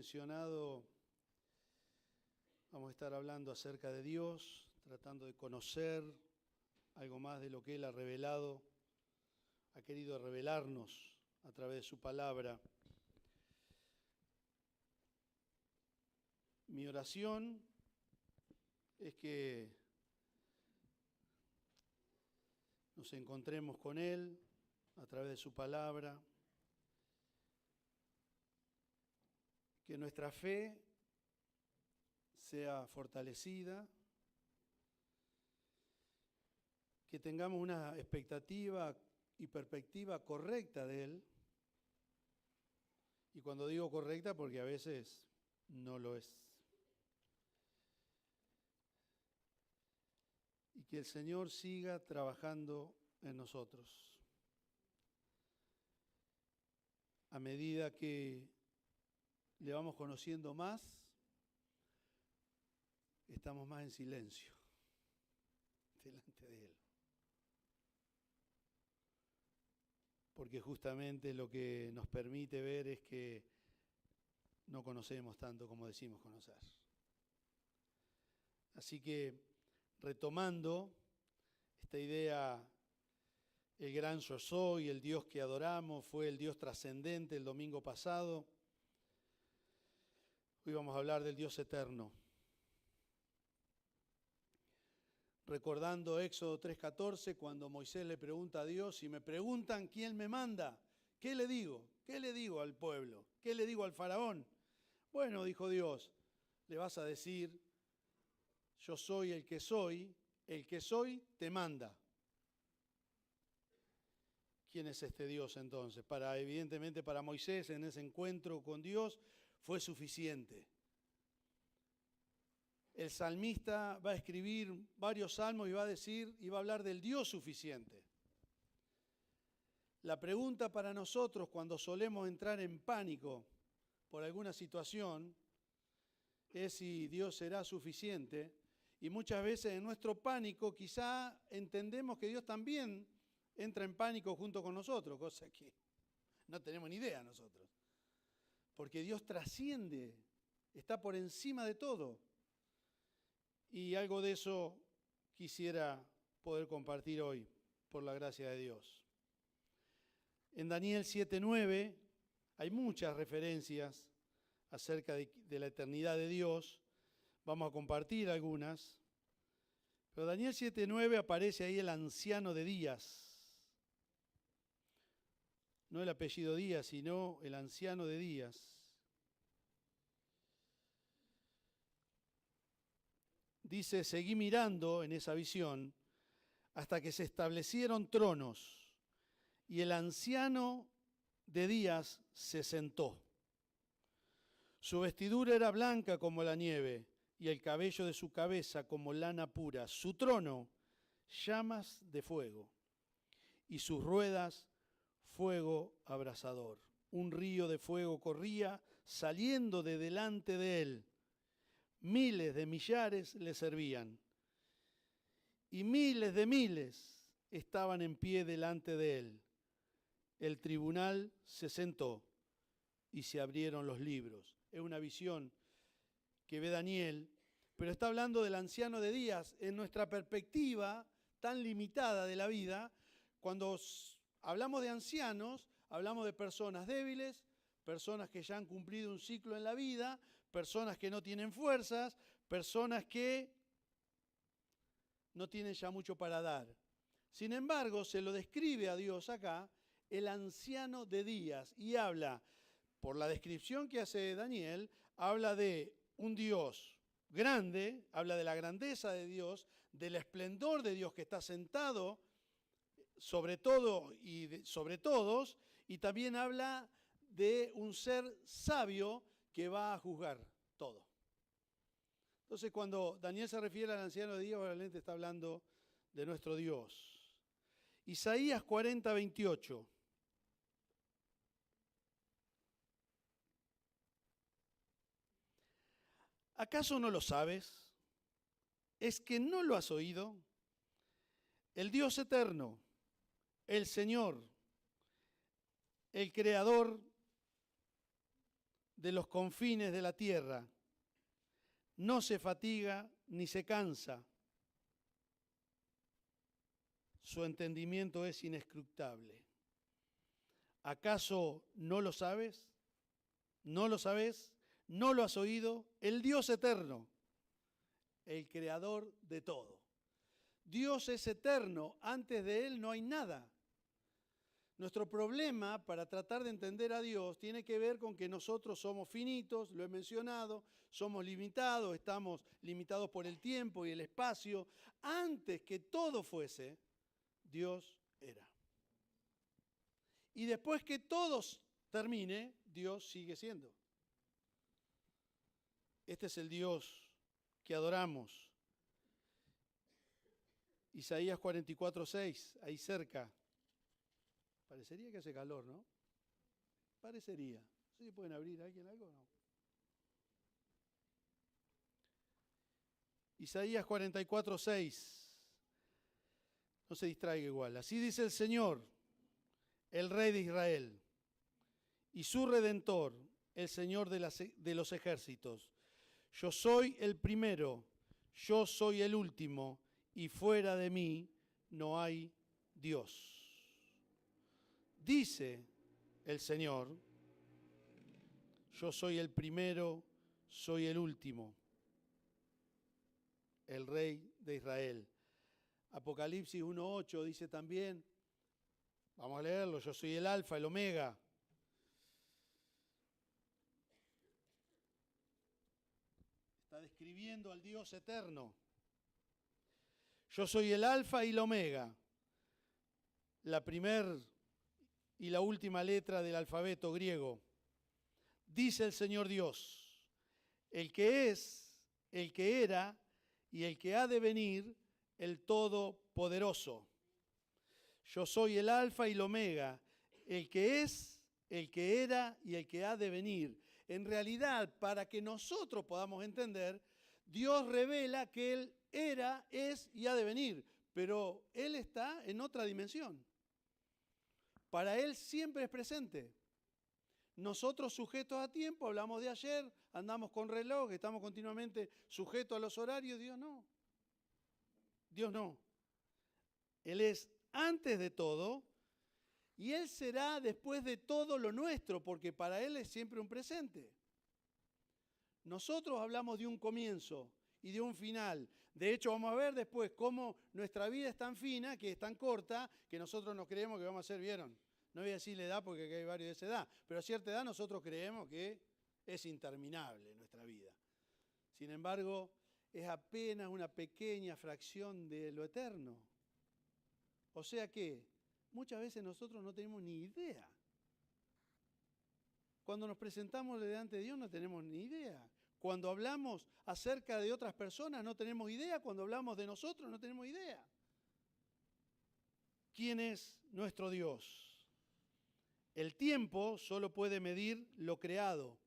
mencionado, vamos a estar hablando acerca de Dios, tratando de conocer algo más de lo que Él ha revelado, ha querido revelarnos a través de su palabra. Mi oración es que nos encontremos con Él a través de su palabra, que nuestra fe sea fortalecida, que tengamos una expectativa y perspectiva correcta de Él. Y cuando digo correcta, porque a veces no lo es. Y que el Señor siga trabajando en nosotros. A medida que le vamos conociendo más, estamos más en silencio delante de Él. Porque justamente lo que nos permite ver es que no conocemos tanto como decimos conocer. Así que, retomando esta idea, el gran yo soy, el Dios que adoramos, fue el Dios trascendente el domingo pasado. Hoy vamos a hablar del Dios eterno. Recordando Éxodo 3:14, cuando Moisés le pregunta a Dios, si me preguntan quién me manda, ¿qué le digo? ¿Qué le digo al pueblo? ¿Qué le digo al faraón? Bueno, dijo Dios, le vas a decir, yo soy el que soy te manda. ¿Quién es este Dios entonces? Evidentemente para Moisés en ese encuentro con Dios fue suficiente. El salmista va a escribir varios salmos y va a hablar del Dios suficiente. La pregunta para nosotros cuando solemos entrar en pánico por alguna situación es si Dios será suficiente. Y muchas veces en nuestro pánico quizá entendemos que Dios también entra en pánico junto con nosotros, cosa que no tenemos ni idea nosotros. Porque Dios trasciende, está por encima de todo. Y algo de eso quisiera poder compartir hoy, por la gracia de Dios. En Daniel 7:9 hay muchas referencias acerca de la eternidad de Dios. Vamos a compartir algunas. Pero Daniel 7:9 aparece ahí el anciano de días. No el apellido Díaz, sino el anciano de días. Dice, seguí mirando en esa visión hasta que se establecieron tronos y el anciano de días se sentó. Su vestidura era blanca como la nieve y el cabello de su cabeza como lana pura. Su trono, llamas de fuego y sus ruedas, fuego abrasador. Un río de fuego corría saliendo de delante de él. Miles de millares le servían y miles de miles estaban en pie delante de él. El tribunal se sentó y se abrieron los libros. Es una visión que ve Daniel, pero está hablando del anciano de días. En nuestra perspectiva tan limitada de la vida, cuando hablamos de ancianos, hablamos de personas débiles, personas que ya han cumplido un ciclo en la vida, personas que no tienen fuerzas, personas que no tienen ya mucho para dar. Sin embargo, se lo describe a Dios acá, el anciano de días, y habla, por la descripción que hace Daniel, habla de un Dios grande, habla de la grandeza de Dios, del esplendor de Dios que está sentado sobre todo y sobre todos, y también habla de un ser sabio que va a juzgar todo. Entonces, cuando Daniel se refiere al anciano de días, realmente está hablando de nuestro Dios. Isaías 40:28. ¿Acaso no lo sabes? ¿Es que no lo has oído? El Dios eterno, el Señor, el Creador de los confines de la tierra. No se fatiga ni se cansa. Su entendimiento es inescrutable. ¿Acaso no lo sabes? ¿No lo sabes? ¿No lo has oído? El Dios eterno, el creador de todo. Dios es eterno, antes de Él no hay nada. Nuestro problema para tratar de entender a Dios tiene que ver con que nosotros somos finitos, lo he mencionado, somos limitados, estamos limitados por el tiempo y el espacio. Antes que todo fuese, Dios era. Y después que todo termine, Dios sigue siendo. Este es el Dios que adoramos. Isaías 44:6, ahí cerca. Parecería que hace calor, ¿no? Parecería. ¿Sí pueden abrir a alguien algo o no? Isaías 44:6. No se distraiga igual. Así dice el Señor, el Rey de Israel, y su Redentor, el Señor de los ejércitos. Yo soy el primero, yo soy el último, y fuera de mí no hay Dios. Dice el Señor, yo soy el primero, soy el último, el Rey de Israel. Apocalipsis 1:8 dice también, vamos a leerlo, yo soy el Alfa, el Omega. Está describiendo al Dios eterno. Yo soy el Alfa y el Omega, la primera y la última letra del alfabeto griego. Dice el Señor Dios, el que es, el que era y el que ha de venir, el Todopoderoso. Yo soy el Alfa y el Omega, el que es, el que era y el que ha de venir. En realidad, para que nosotros podamos entender, Dios revela que Él era, es y ha de venir, pero Él está en otra dimensión. Para Él siempre es presente. Nosotros sujetos a tiempo, hablamos de ayer, andamos con reloj, estamos continuamente sujetos a los horarios. Dios no. Dios no. Él es antes de todo y Él será después de todo lo nuestro, porque para Él es siempre un presente. Nosotros hablamos de un comienzo y de un final. De hecho, vamos a ver después cómo nuestra vida es tan fina, que es tan corta, que nosotros nos creemos que vamos a ser, ¿vieron? No voy a decir la edad porque hay varios de esa edad, pero a cierta edad nosotros creemos que es interminable nuestra vida. Sin embargo, es apenas una pequeña fracción de lo eterno. O sea que muchas veces nosotros no tenemos ni idea. Cuando nos presentamos delante de Dios no tenemos ni idea. Cuando hablamos acerca de otras personas no tenemos idea. Cuando hablamos de nosotros no tenemos idea. ¿Quién es nuestro Dios? El tiempo solo puede medir lo creado.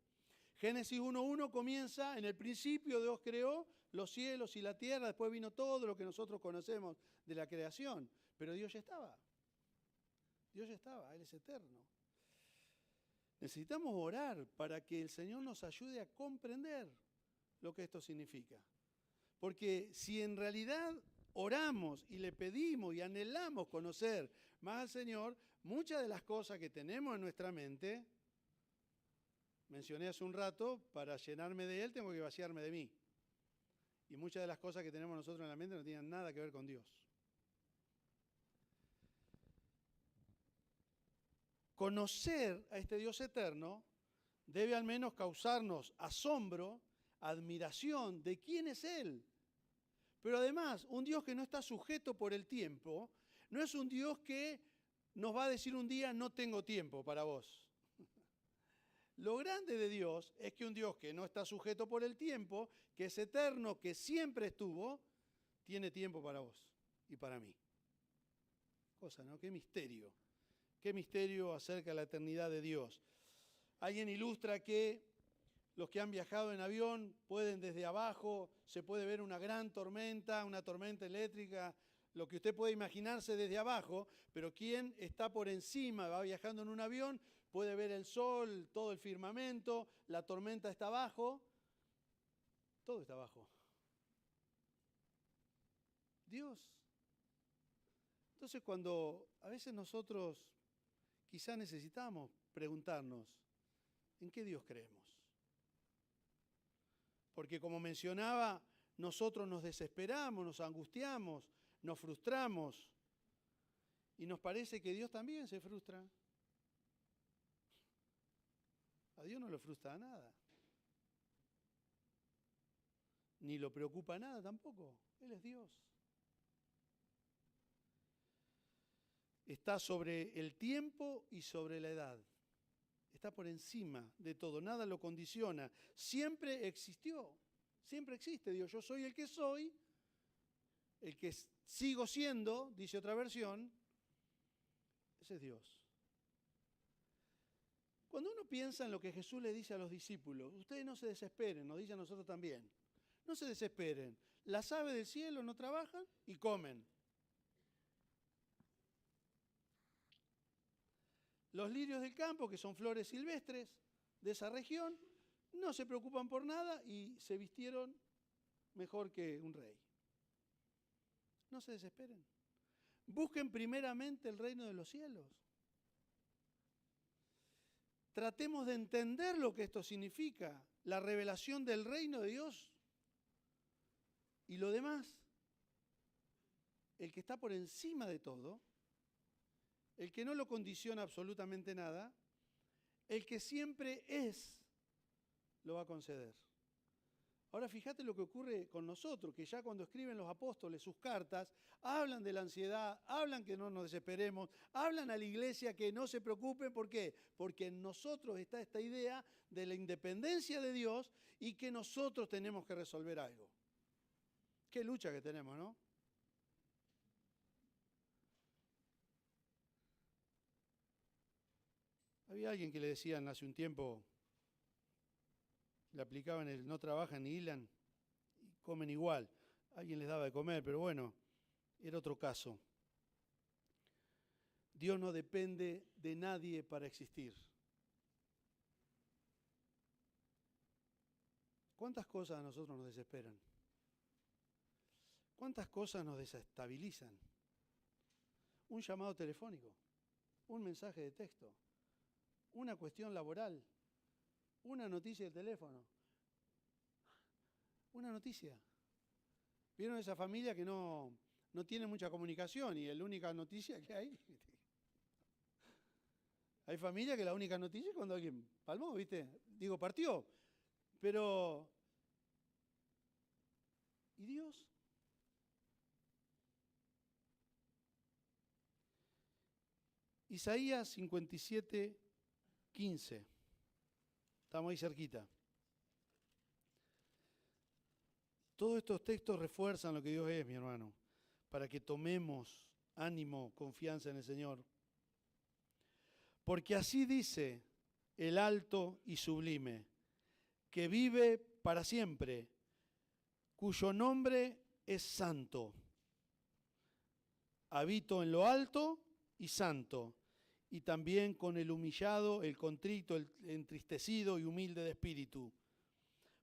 Génesis 1:1 comienza, en el principio Dios creó los cielos y la tierra, después vino todo lo que nosotros conocemos de la creación. Pero Dios ya estaba. Dios ya estaba, Él es eterno. Necesitamos orar para que el Señor nos ayude a comprender lo que esto significa. Porque si en realidad oramos y le pedimos y anhelamos conocer más al Señor, muchas de las cosas que tenemos en nuestra mente, mencioné hace un rato, para llenarme de Él tengo que vaciarme de mí. Y muchas de las cosas que tenemos nosotros en la mente no tienen nada que ver con Dios. Conocer a este Dios eterno debe al menos causarnos asombro, admiración de quién es Él. Pero además, un Dios que no está sujeto por el tiempo, no es un Dios que nos va a decir un día, no tengo tiempo para vos. Lo grande de Dios es que un Dios que no está sujeto por el tiempo, que es eterno, que siempre estuvo, tiene tiempo para vos y para mí. Cosa, ¿no? Qué misterio. Qué misterio acerca de la eternidad de Dios. Alguien ilustra que los que han viajado en avión pueden desde abajo, se puede ver una gran tormenta, una tormenta eléctrica, lo que usted puede imaginarse desde abajo, pero quien está por encima, va viajando en un avión, puede ver el sol, todo el firmamento, la tormenta está abajo, todo está abajo. Dios. Entonces cuando a veces nosotros quizá necesitamos preguntarnos, ¿en qué Dios creemos? Porque como mencionaba, nosotros nos desesperamos, nos angustiamos, nos frustramos y nos parece que Dios también se frustra. A Dios no lo frustra nada. Ni lo preocupa nada tampoco. Él es Dios. Está sobre el tiempo y sobre la edad. Está por encima de todo. Nada lo condiciona. Siempre existió. Siempre existe Dios. Yo soy el que soy. El que sigo siendo, dice otra versión. Ese es Dios. Cuando uno piensa en lo que Jesús le dice a los discípulos, ustedes no se desesperen, nos dice a nosotros también. No se desesperen. Las aves del cielo no trabajan y comen. Los lirios del campo, que son flores silvestres de esa región, no se preocupan por nada y se vistieron mejor que un rey. No se desesperen. Busquen primeramente el reino de los cielos. Tratemos de entender lo que esto significa, la revelación del reino de Dios. Y lo demás, el que está por encima de todo, el que no lo condiciona absolutamente nada, el que siempre es, lo va a conceder. Ahora fíjate lo que ocurre con nosotros, que ya cuando escriben los apóstoles sus cartas, hablan de la ansiedad, hablan que no nos desesperemos, hablan a la iglesia que no se preocupe. ¿Por qué? Porque en nosotros está esta idea de la independencia de Dios y que nosotros tenemos que resolver algo. Qué lucha que tenemos, ¿no? Había alguien que le decían hace un tiempo, le aplicaban el no trabajan ni hilan y comen igual. Alguien les daba de comer, pero bueno, era otro caso. Dios no depende de nadie para existir. ¿Cuántas cosas a nosotros nos desesperan? ¿Cuántas cosas nos desestabilizan? Un llamado telefónico, un mensaje de texto, una cuestión laboral, una noticia de teléfono, una noticia. ¿Vieron esa familia que no tiene mucha comunicación y la única noticia que hay? Hay familia que la única noticia es cuando alguien palmó, ¿viste? Digo, partió. Pero, ¿y Dios? Isaías 57, 15. Estamos ahí cerquita. Todos estos textos refuerzan lo que Dios es, mi hermano, para que tomemos ánimo, confianza en el Señor. Porque así dice el alto y sublime, que vive para siempre, cuyo nombre es santo. Habito en lo alto y santo, y también con el humillado, el contrito, el entristecido y humilde de espíritu,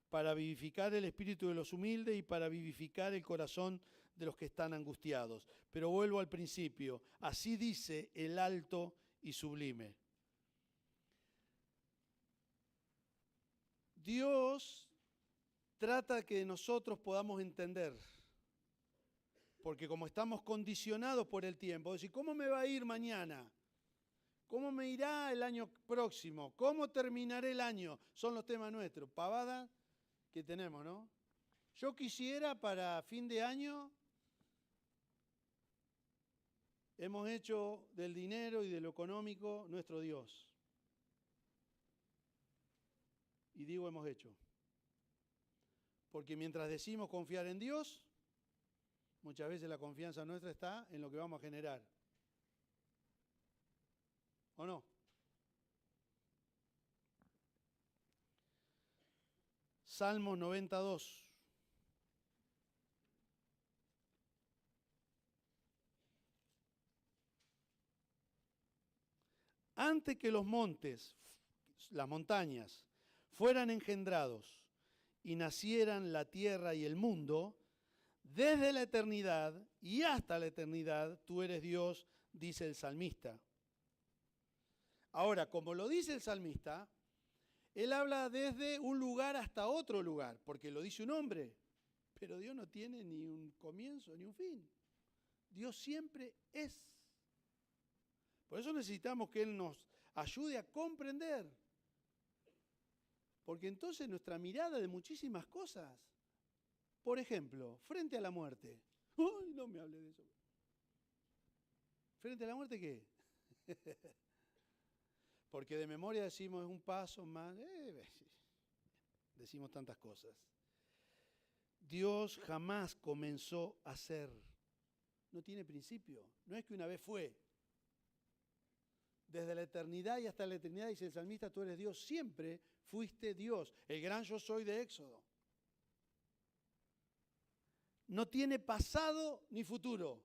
para vivificar el espíritu de los humildes y para vivificar el corazón de los que están angustiados. Pero vuelvo al principio, así dice el alto y sublime. Dios trata que nosotros podamos entender, porque como estamos condicionados por el tiempo, decir, ¿cómo me va a ir mañana? ¿Cómo me irá el año próximo? ¿Cómo terminaré el año? Son los temas nuestros, pavadas que tenemos, ¿no? Yo quisiera para fin de año, hemos hecho del dinero y de lo económico nuestro Dios. Y digo hemos hecho. Porque mientras decimos confiar en Dios, muchas veces la confianza nuestra está en lo que vamos a generar. ¿O no? Salmo 92. Antes que los montes, las montañas, fueran engendrados y nacieran la tierra y el mundo, desde la eternidad y hasta la eternidad, tú eres Dios, dice el salmista. Ahora, como lo dice el salmista, él habla desde un lugar hasta otro lugar, porque lo dice un hombre, pero Dios no tiene ni un comienzo ni un fin. Dios siempre es. Por eso necesitamos que Él nos ayude a comprender, porque entonces nuestra mirada de muchísimas cosas, por ejemplo, frente a la muerte. ¡Ay, no me hable de eso! ¿Frente a la muerte qué? Porque de memoria decimos es un paso más, decimos tantas cosas. Dios jamás comenzó a ser. No tiene principio. No es que una vez fue. Desde la eternidad y hasta la eternidad, dice el salmista, tú eres Dios. Siempre fuiste Dios. El gran yo soy de Éxodo. No tiene pasado ni futuro.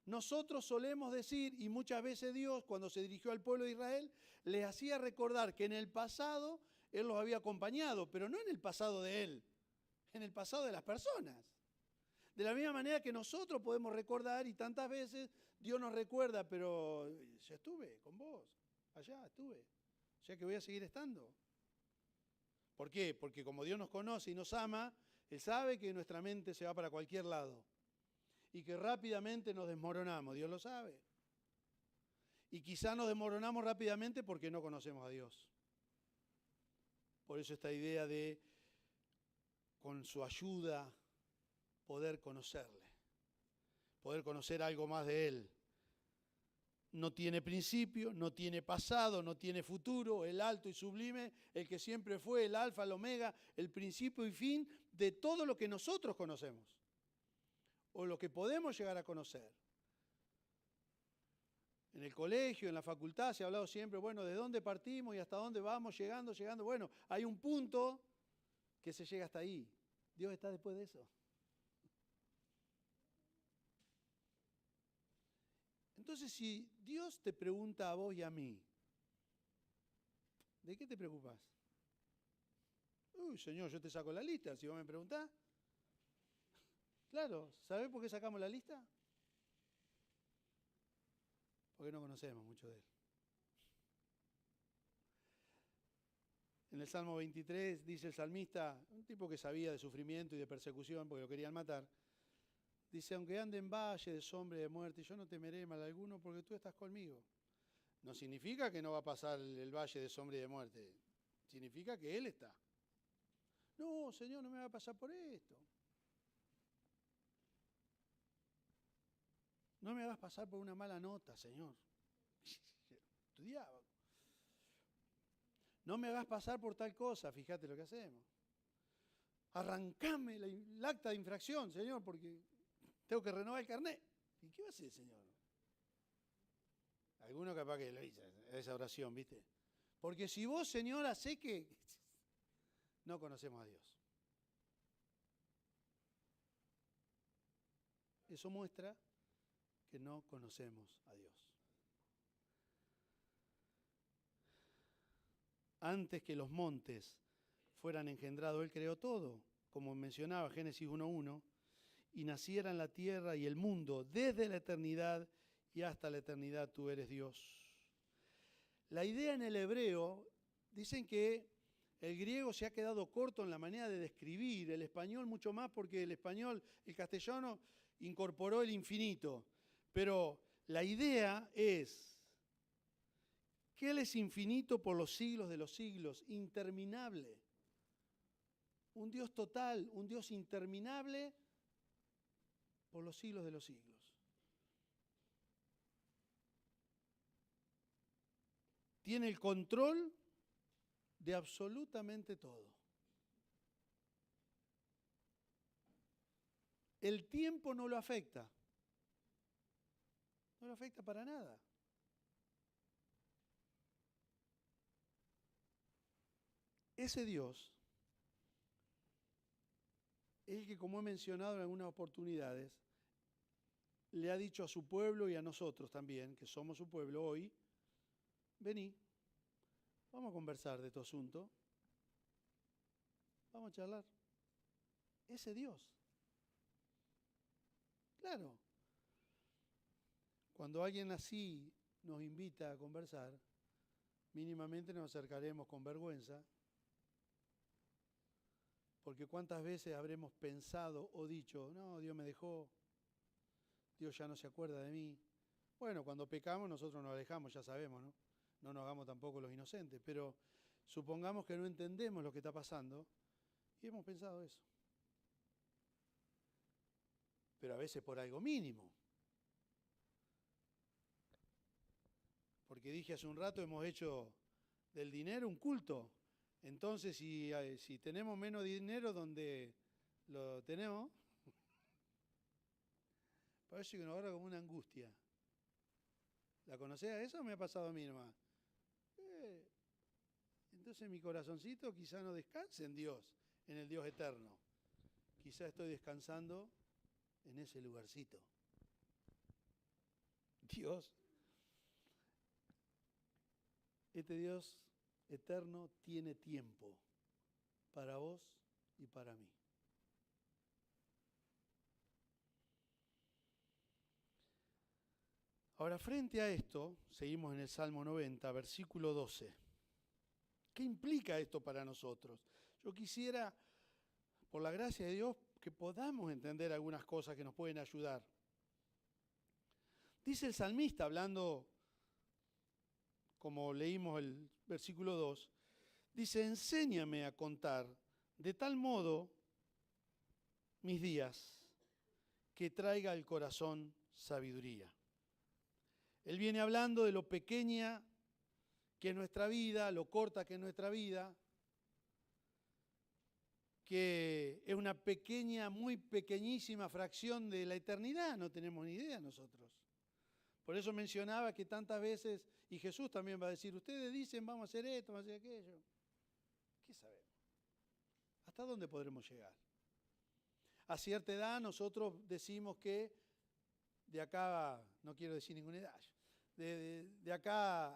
Nosotros solemos decir, y muchas veces Dios, cuando se dirigió al pueblo de Israel, les hacía recordar que en el pasado Él los había acompañado, pero no en el pasado de Él, en el pasado de las personas. De la misma manera que nosotros podemos recordar, y tantas veces Dios nos recuerda, pero ya estuve con vos, allá estuve, o sea que voy a seguir estando. ¿Por qué? Porque como Dios nos conoce y nos ama, Él sabe que nuestra mente se va para cualquier lado y que rápidamente nos desmoronamos, Dios lo sabe. Y quizá nos desmoronamos rápidamente porque no conocemos a Dios. Por eso esta idea de, con su ayuda, poder conocerle, poder conocer algo más de Él. No tiene principio, no tiene pasado, no tiene futuro, el alto y sublime, el que siempre fue, el alfa, el omega, el principio y fin de todo lo que nosotros conocemos o lo que podemos llegar a conocer. En el colegio, en la facultad se ha hablado siempre, bueno, ¿de dónde partimos y hasta dónde vamos llegando? Bueno, hay un punto que se llega hasta ahí. Dios está después de eso. Entonces, si Dios te pregunta a vos y a mí, ¿de qué te preocupás? Uy, Señor, yo te saco la lista, si vos me preguntás. Claro, ¿sabés por qué sacamos la lista? Porque no conocemos mucho de Él. En el Salmo 23 dice el salmista, un tipo que sabía de sufrimiento y de persecución porque lo querían matar, dice, aunque ande en valle de sombra y de muerte, yo no temeré mal alguno porque tú estás conmigo. No significa que no va a pasar el valle de sombra y de muerte, significa que Él está. No, Señor, no me va a pasar por esto. No me hagas pasar por una mala nota, Señor. Estudiaba. No me hagas pasar por tal cosa, fíjate lo que hacemos. Arrancame el acta de infracción, Señor, porque tengo que renovar el carnet. ¿Y qué va a hacer, Señor? Alguno capaz que lo hizo, esa oración, ¿viste? Porque si vos, Señor, hacés que no conocemos a Dios. Eso muestra que no conocemos a Dios. Antes que los montes fueran engendrados, Él creó todo, como mencionaba Génesis 1:1, y nacieran la tierra y el mundo desde la eternidad y hasta la eternidad tú eres Dios. La idea en el hebreo, dicen que el griego se ha quedado corto en la manera de describir, el español mucho más porque el castellano incorporó el infinito, pero la idea es que Él es infinito por los siglos de los siglos, interminable. Un Dios total, un Dios interminable por los siglos de los siglos. Tiene el control de absolutamente todo. El tiempo no lo afecta. No lo afecta para nada. Ese Dios es el que, como he mencionado en algunas oportunidades, le ha dicho a su pueblo y a nosotros también, que somos su pueblo hoy, vení, vamos a conversar de tu asunto, vamos a charlar. Ese Dios. Claro, cuando alguien así nos invita a conversar, mínimamente nos acercaremos con vergüenza, porque cuántas veces habremos pensado o dicho, no, Dios me dejó, Dios ya no se acuerda de mí. Bueno, cuando pecamos nosotros nos alejamos, ya sabemos, ¿no? No nos hagamos tampoco los inocentes, pero supongamos que no entendemos lo que está pasando y hemos pensado eso. Pero a veces por algo mínimo. Porque dije hace un rato, hemos hecho del dinero un culto. Entonces, si tenemos menos dinero donde lo tenemos, parece que nos agarra como una angustia. ¿La conocés a eso o me ha pasado a mí nomás? Entonces mi corazoncito quizá no descanse en Dios, en el Dios eterno. Quizá estoy descansando en ese lugarcito. Dios, este Dios eterno tiene tiempo para vos y para mí. Ahora, frente a esto, seguimos en el Salmo 90, versículo 12. ¿Qué implica esto para nosotros? Yo quisiera, por la gracia de Dios, que podamos entender algunas cosas que nos pueden ayudar. Dice el salmista, hablando, como leímos el versículo 2, dice, enséñame a contar de tal modo mis días que traiga al corazón sabiduría. Él viene hablando de lo pequeña que es nuestra vida, lo corta que es nuestra vida, que es una pequeña, muy pequeñísima fracción de la eternidad, no tenemos ni idea nosotros. Por eso mencionaba que tantas veces, y Jesús también va a decir, ustedes dicen vamos a hacer esto, vamos a hacer aquello. ¿Qué sabemos? ¿Hasta dónde podremos llegar? A cierta edad nosotros decimos que de acá, no quiero decir ninguna edad, de acá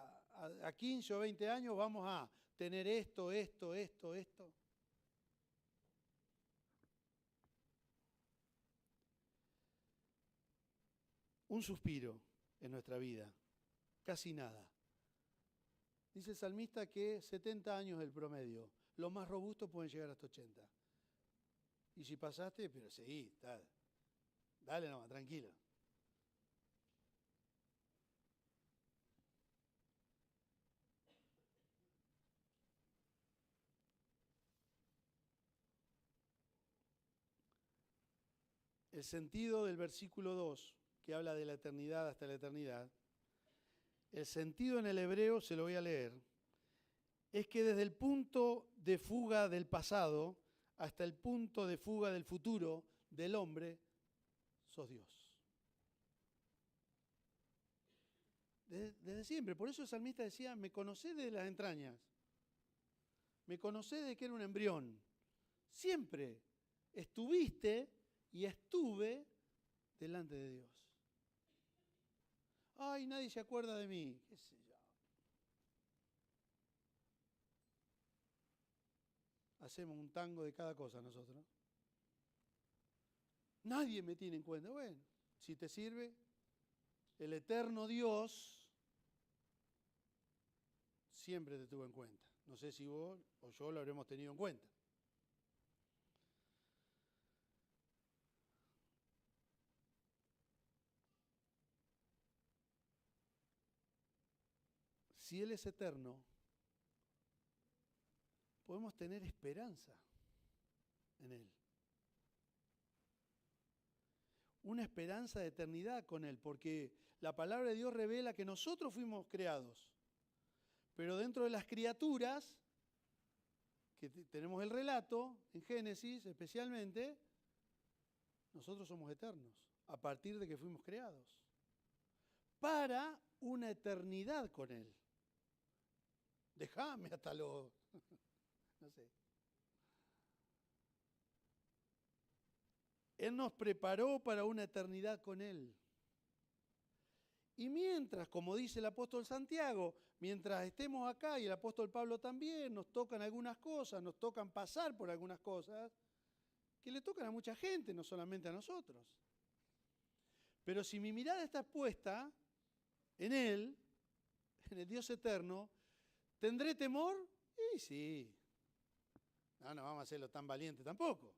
a 15 o 20 años vamos a tener esto. Un suspiro en nuestra vida, casi nada. Dice el salmista que 70 años es el promedio, los más robustos pueden llegar hasta 80. Y si pasaste, pero seguí, dale nomás, tranquilo. El sentido del versículo 2, que habla de la eternidad hasta la eternidad, el sentido en el hebreo, se lo voy a leer, es que desde el punto de fuga del pasado hasta el punto de fuga del futuro del hombre, sos Dios. Desde siempre, por eso el salmista decía, me conocés de las entrañas, me conocés de que era un embrión, siempre estuviste y estuve delante de Dios. Ay, nadie se acuerda de mí, qué sé yo. Hacemos un tango de cada cosa nosotros. Nadie me tiene en cuenta. Bueno, si te sirve, el eterno Dios siempre te tuvo en cuenta. No sé si vos o yo lo habremos tenido en cuenta. Si Él es eterno, podemos tener esperanza en Él. Una esperanza de eternidad con Él, porque la palabra de Dios revela que nosotros fuimos creados, pero dentro de las criaturas, que tenemos el relato, en Génesis especialmente, nosotros somos eternos, a partir de que fuimos creados, para una eternidad con Él. Déjame hasta lo... no sé. Él nos preparó para una eternidad con Él. Y mientras, como dice el apóstol Santiago, mientras estemos acá, y el apóstol Pablo también, nos tocan algunas cosas, nos tocan pasar por algunas cosas, que le tocan a mucha gente, no solamente a nosotros. Pero si mi mirada está puesta en Él, en el Dios eterno, ¿tendré temor? Y sí. No vamos a hacerlo tan valiente tampoco.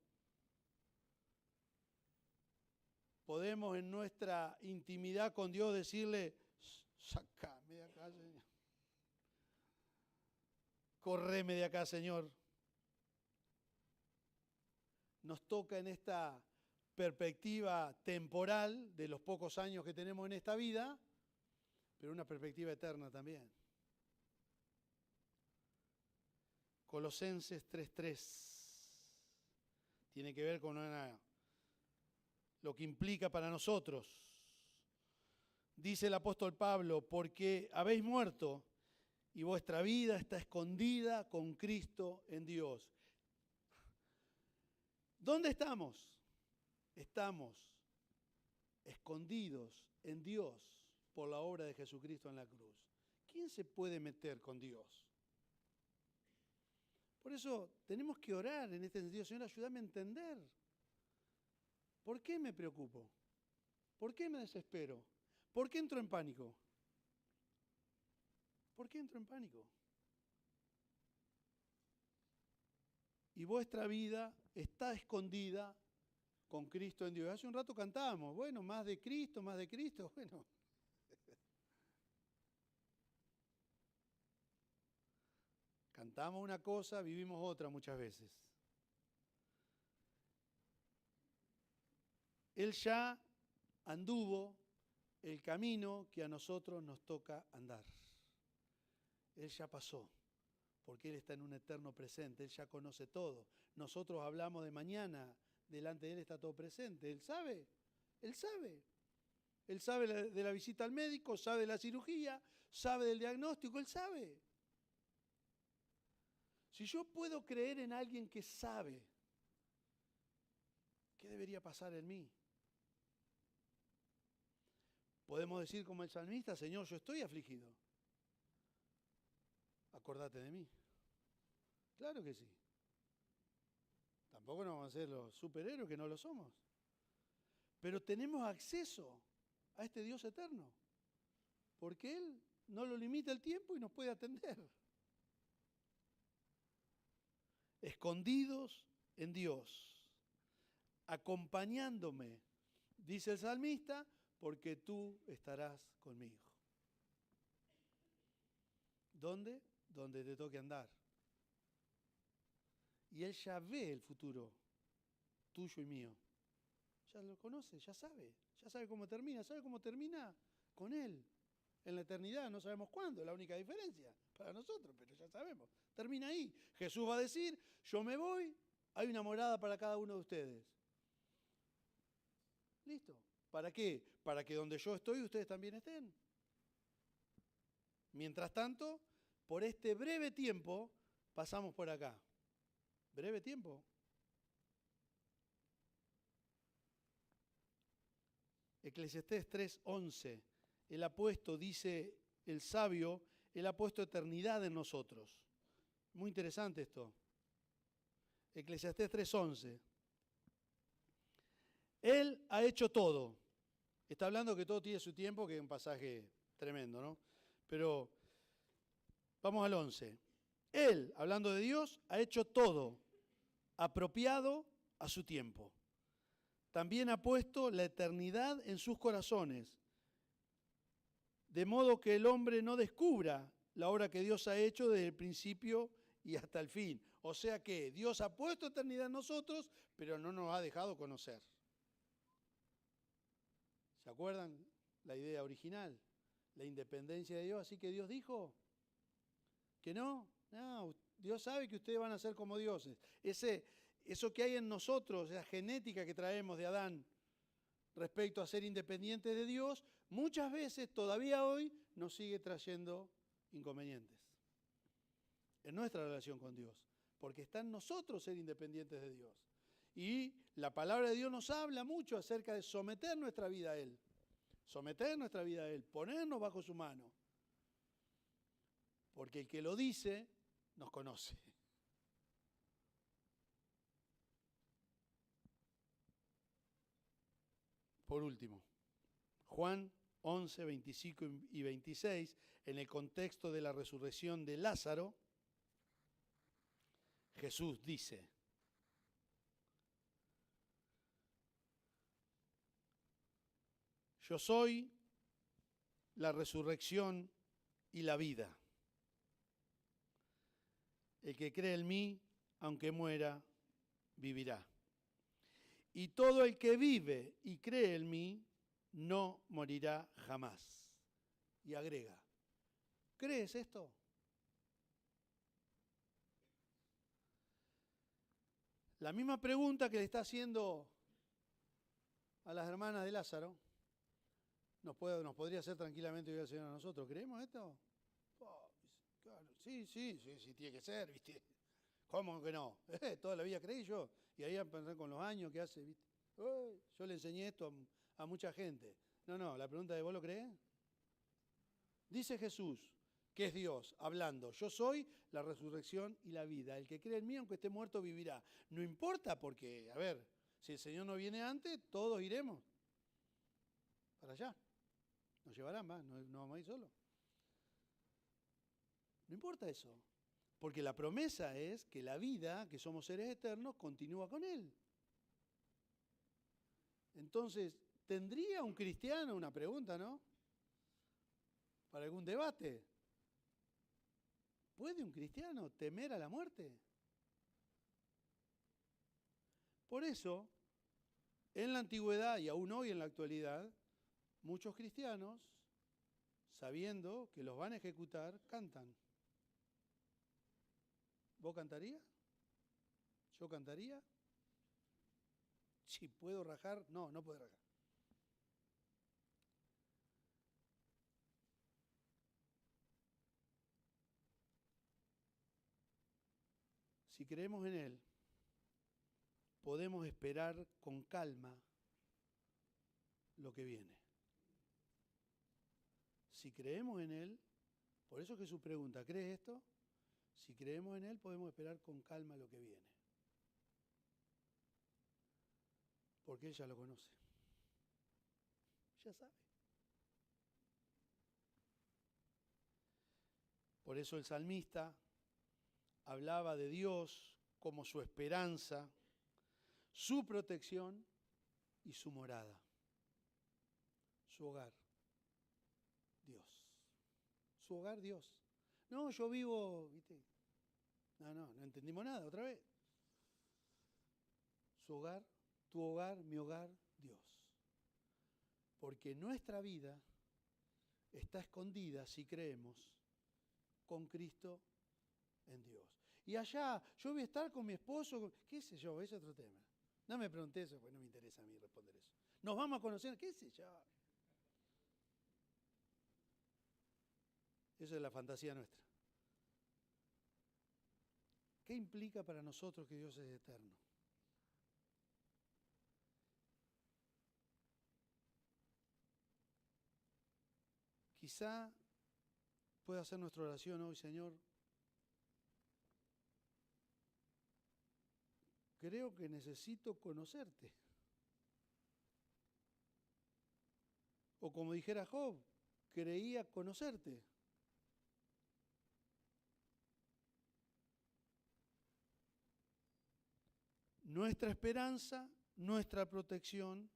Podemos en nuestra intimidad con Dios decirle, sacame de acá, Señor. Correme de acá, Señor. Nos toca en esta perspectiva temporal de los pocos años que tenemos en esta vida, pero una perspectiva eterna también. Colosenses 3:3 tiene que ver con lo que implica para nosotros. Dice el apóstol Pablo, porque habéis muerto y vuestra vida está escondida con Cristo en Dios. ¿Dónde estamos? Estamos escondidos en Dios por la obra de Jesucristo en la cruz. ¿Quién se puede meter con Dios? Por eso tenemos que orar en este sentido. Señor, ayúdame a entender. ¿Por qué me preocupo? ¿Por qué me desespero? ¿Por qué entro en pánico? ¿Por qué entro en pánico? Y vuestra vida está escondida con Cristo en Dios. Hace un rato cantábamos, bueno, más de Cristo, bueno. Cantamos una cosa, vivimos otra muchas veces. Él ya anduvo el camino que a nosotros nos toca andar. Él ya pasó, porque Él está en un eterno presente, Él ya conoce todo. Nosotros hablamos de mañana, delante de Él está todo presente. Él sabe, Él sabe. Él sabe de la visita al médico, sabe de la cirugía, sabe del diagnóstico, Él sabe. Si yo puedo creer en alguien que sabe, ¿qué debería pasar en mí? Podemos decir como el salmista, Señor, yo estoy afligido. Acordate de mí. Claro que sí. Tampoco no vamos a ser los superhéroes que no lo somos. Pero tenemos acceso a este Dios eterno. Porque Él no lo limita el tiempo y nos puede atender. Escondidos en Dios, acompañándome, dice el salmista, porque tú estarás conmigo. ¿Dónde? Donde te toque andar. Y Él ya ve el futuro, tuyo y mío. Ya lo conoce, ya sabe cómo termina con Él. En la eternidad, no sabemos cuándo, es la única diferencia para nosotros, pero ya sabemos. Termina ahí. Jesús va a decir, yo me voy, hay una morada para cada uno de ustedes. ¿Listo? ¿Para qué? Para que donde yo estoy, ustedes también estén. Mientras tanto, por este breve tiempo, pasamos por acá. ¿Breve tiempo? Eclesiastés 3:11. Él ha puesto, dice el sabio, Él ha puesto eternidad en nosotros. Muy interesante esto. Eclesiastés 3:11. Él ha hecho todo. Está hablando que todo tiene su tiempo, que es un pasaje tremendo, ¿no? Pero vamos al 11. Él, hablando de Dios, ha hecho todo apropiado a su tiempo. También ha puesto la eternidad en sus corazones, de modo que el hombre no descubra la obra que Dios ha hecho desde el principio y hasta el fin. O sea que Dios ha puesto eternidad en nosotros, pero no nos ha dejado conocer. ¿Se acuerdan la idea original? La independencia de Dios. Así que Dios dijo que no. No, Dios sabe que ustedes van a ser como dioses. Eso que hay en nosotros, esa genética que traemos de Adán respecto a ser independientes de Dios, muchas veces, todavía hoy, nos sigue trayendo inconvenientes en nuestra relación con Dios, porque está en nosotros ser independientes de Dios. Y la palabra de Dios nos habla mucho acerca de someter nuestra vida a Él, ponernos bajo su mano. porque el que lo dice nos conoce. Por último, Juan 11, 25 y 26, en el contexto de la resurrección de Lázaro, Jesús dice: yo soy la resurrección y la vida. El que cree en mí, aunque muera, vivirá. Y todo el que vive y cree en mí, no morirá jamás. Y agrega: ¿crees esto? La misma pregunta que le está haciendo a las hermanas de Lázaro, nos podría hacer tranquilamente hoy el Señor a nosotros. ¿Creemos esto? Oh, claro, sí, tiene que ser, ¿viste? ¿Cómo que no? Toda la vida creí yo. Y ahí empecé con los años que hace, ¿viste? Yo le enseñé esto a mucha gente. No, la pregunta de ¿vos lo crees? Dice Jesús, que es Dios, hablando: yo soy la resurrección y la vida. El que cree en mí, aunque esté muerto, vivirá. No importa porque, a ver, si el Señor no viene antes, todos iremos para allá. Nos llevarán más, no vamos a ir solos. No importa eso, porque la promesa es que la vida, que somos seres eternos, continúa con Él. Entonces, ¿tendría un cristiano una pregunta, no? Para algún debate. ¿Puede un cristiano temer a la muerte? Por eso, en la antigüedad y aún hoy en la actualidad, muchos cristianos, sabiendo que los van a ejecutar, cantan. ¿Vos cantarías? ¿Yo cantaría? Si puedo rajar, no puedo rajar. Si creemos en Él, podemos esperar con calma lo que viene. Si creemos en Él, por eso Jesús pregunta, ¿crees esto? Si creemos en Él, podemos esperar con calma lo que viene. Porque Él ya lo conoce. Ya sabe. Por eso el salmista hablaba de Dios como su esperanza, su protección y su morada. Su hogar, Dios. Su hogar, Dios. No, yo vivo, ¿viste? No entendimos nada otra vez. Su hogar, tu hogar, mi hogar, Dios. Porque nuestra vida está escondida, si creemos, con Cristo en Dios. Y allá, yo voy a estar con mi esposo, qué sé yo, es otro tema. No me pregunté eso, porque no me interesa a mí responder eso. Nos vamos a conocer, qué sé yo. Eso es la fantasía nuestra. ¿Qué implica para nosotros que Dios es eterno? Quizá pueda ser nuestra oración hoy: Señor, creo que necesito conocerte. O como dijera Job, creía conocerte. Nuestra esperanza, nuestra protección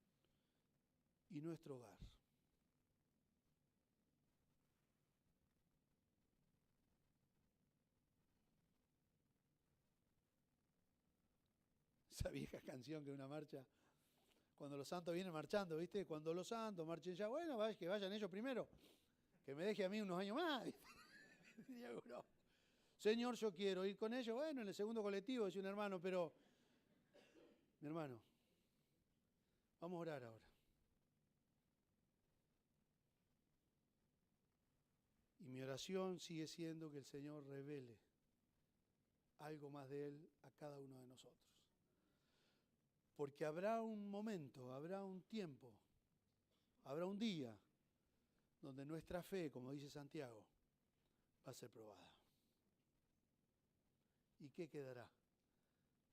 y nuestro hogar. Esa vieja canción que es una marcha, cuando los santos vienen marchando, ¿viste? Cuando los santos marchen ya, bueno, que vayan ellos primero, que me deje a mí unos años más. Señor, yo quiero ir con ellos, bueno, en el segundo colectivo, dice un hermano, pero, mi hermano, vamos a orar ahora. Y mi oración sigue siendo que el Señor revele algo más de Él a cada uno de nosotros. Porque habrá un momento, habrá un tiempo, habrá un día donde nuestra fe, como dice Santiago, va a ser probada. ¿Y qué quedará?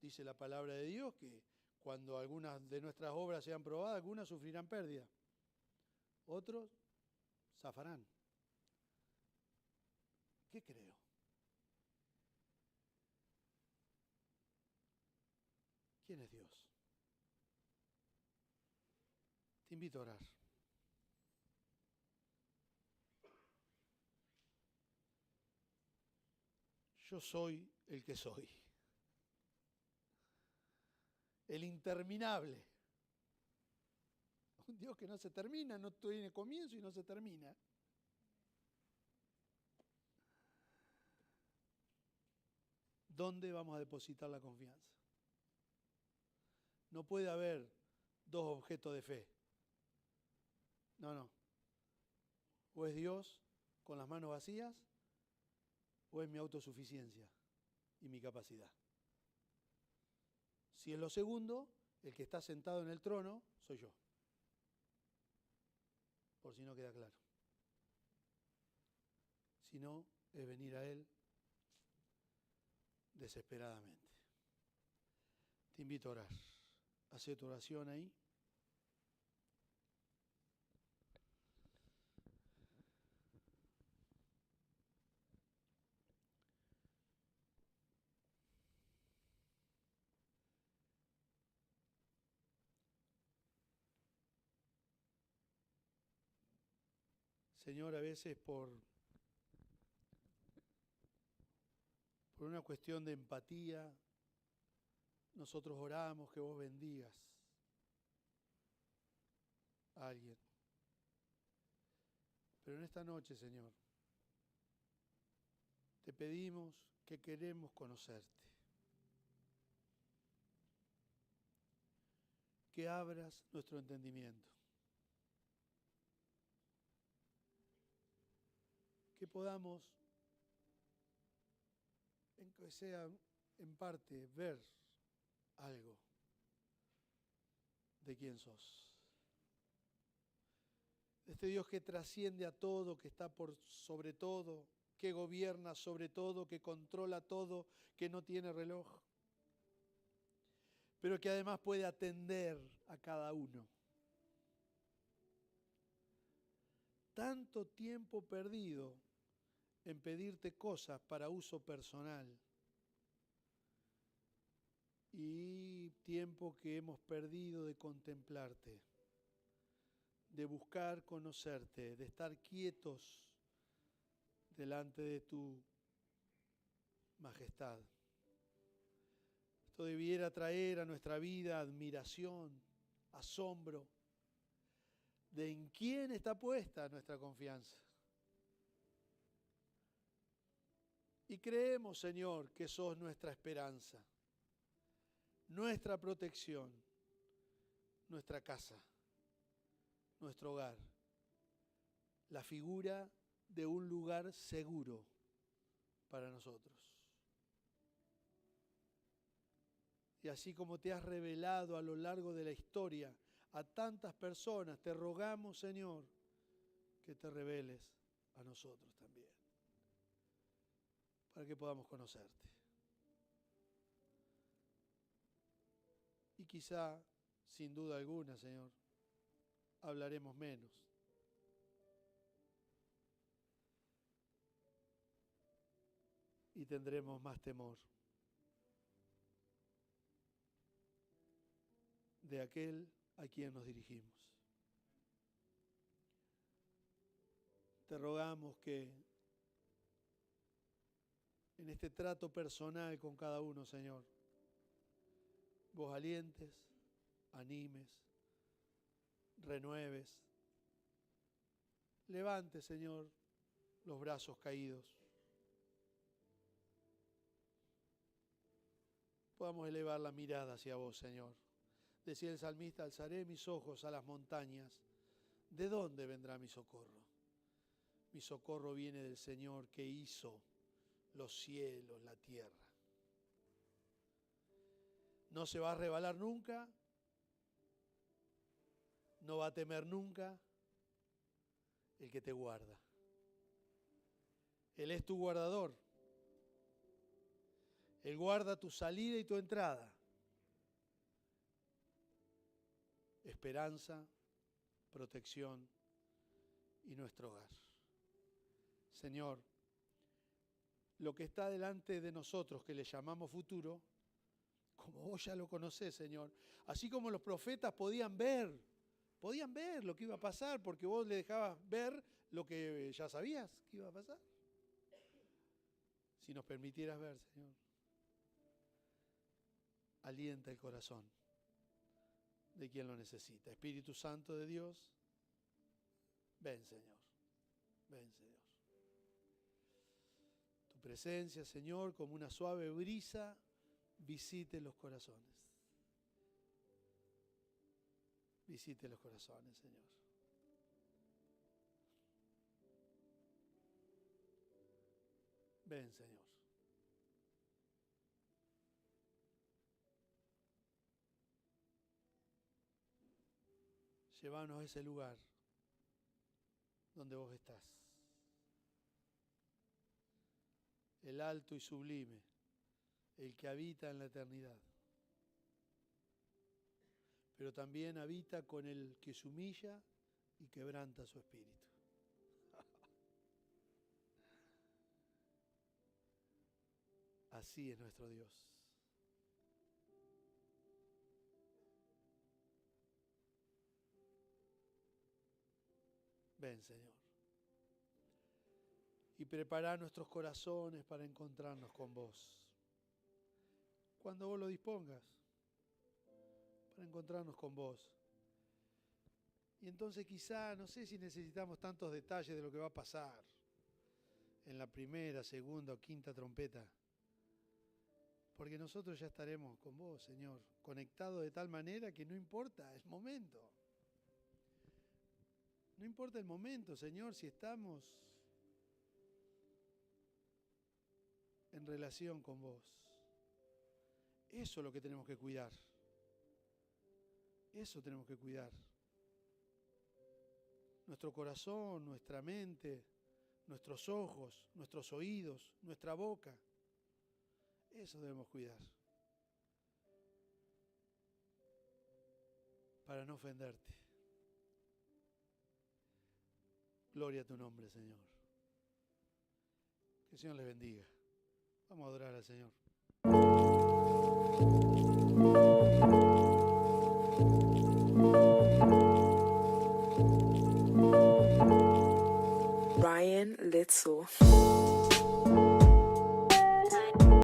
Dice la palabra de Dios que cuando algunas de nuestras obras sean probadas, algunas sufrirán pérdida, otros zafarán. ¿Qué creo? ¿Quién es Dios? Te invito a orar. Yo soy el que soy. El interminable. Un Dios que no se termina, no tiene comienzo y no se termina. ¿Dónde vamos a depositar la confianza? No puede haber dos objetos de fe. No. O es Dios con las manos vacías, o es mi autosuficiencia y mi capacidad. Si es lo segundo, el que está sentado en el trono soy yo. Por si no queda claro. Si no, es venir a Él desesperadamente. Te invito a orar. Hacé tu oración ahí. Señor, a veces por una cuestión de empatía, nosotros oramos que vos bendigas a alguien. Pero en esta noche, Señor, te pedimos que queremos conocerte. Que abras nuestro entendimiento. Que podamos, aunque sea en parte, ver algo de quién sos. Este Dios que trasciende a todo, que está por sobre todo, que gobierna sobre todo, que controla todo, que no tiene reloj, pero que además puede atender a cada uno. Tanto tiempo perdido en pedirte cosas para uso personal y tiempo que hemos perdido de contemplarte, de buscar conocerte, de estar quietos delante de tu majestad. Esto debiera traer a nuestra vida admiración, asombro, de en quién está puesta nuestra confianza. Y creemos, Señor, que sos nuestra esperanza, nuestra protección, nuestra casa, nuestro hogar, la figura de un lugar seguro para nosotros. Y así como te has revelado a lo largo de la historia a tantas personas, te rogamos, Señor, que te reveles a nosotros también, para que podamos conocerte. Y quizá, sin duda alguna, Señor, hablaremos menos. Y tendremos más temor de aquel a quien nos dirigimos. Te rogamos que en este trato personal con cada uno, Señor, vos alientes, animes, renueves, levante, Señor, los brazos caídos. Podamos elevar la mirada hacia vos, Señor. Decía el salmista, alzaré mis ojos a las montañas. ¿De dónde vendrá mi socorro? Mi socorro viene del Señor que hizo los cielos, la tierra. No se va a resbalar nunca, no va a temer nunca el que te guarda, Él es tu guardador. Él guarda tu salida y tu entrada. Esperanza, protección y nuestro hogar. Señor, lo que está delante de nosotros, que le llamamos futuro, como vos ya lo conocés, Señor, así como los profetas podían ver lo que iba a pasar, porque vos le dejabas ver lo que ya sabías que iba a pasar. Si nos permitieras ver, Señor, alienta el corazón de quien lo necesita. Espíritu Santo de Dios, ven, Señor, ven, Señor. Tu presencia, Señor, como una suave brisa, visite los corazones. Visite los corazones, Señor. Ven, Señor. Llévanos a ese lugar donde vos estás. El alto y sublime, el que habita en la eternidad. Pero también habita con el que se humilla y quebranta su espíritu. Así es nuestro Dios. Ven, Señor. Y prepara nuestros corazones para encontrarnos con vos. Cuando vos lo dispongas, para encontrarnos con vos. Y entonces quizá, no sé si necesitamos tantos detalles de lo que va a pasar en la primera, segunda o quinta trompeta. Porque nosotros ya estaremos con vos, Señor, conectados de tal manera que no importa el momento. No importa el momento, Señor, si estamos en relación con vos. Eso es lo que tenemos que cuidar. Eso tenemos que cuidar. Nuestro corazón, nuestra mente, nuestros ojos, nuestros oídos, nuestra boca. Eso debemos cuidar. Para no ofenderte. Gloria a tu nombre, Señor. Que el Señor les bendiga. Vamos a adorar al Señor. Ryan Litzel.